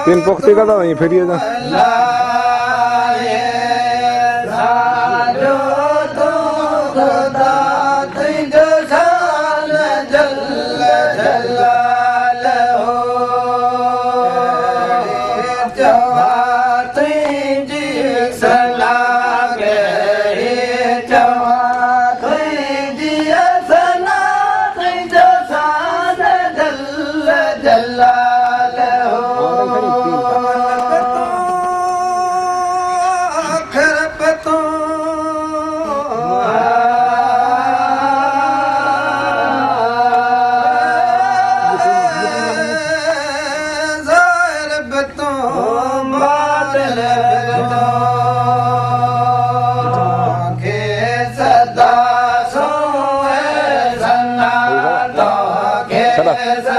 तीन पुख्ती का था वहीं फिर ये था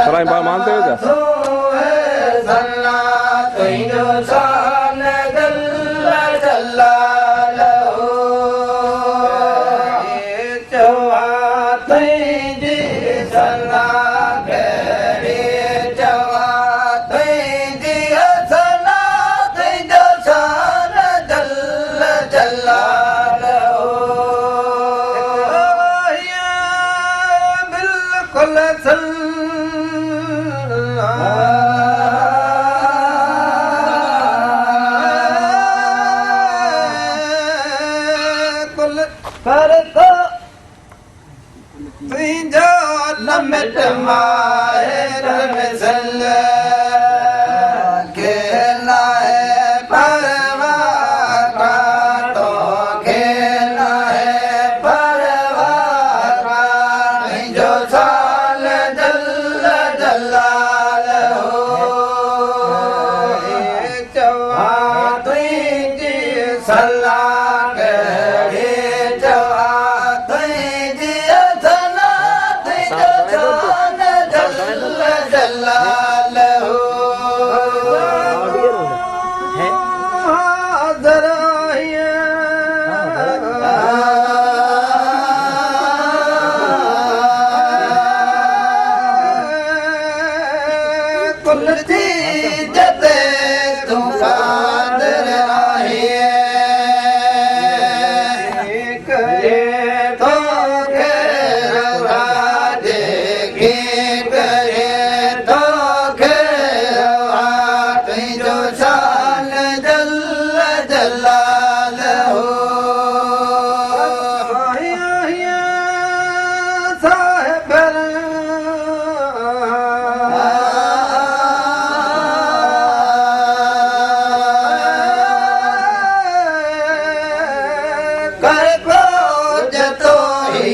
सराय बार मानते हो क्या नमत माहे सल के लाए परवाह का तो के लाए परवाह का जो साल जल्ल जलाल हो चवा तुझी सलाह के चवा तुझी सलाह कर खोज तो ही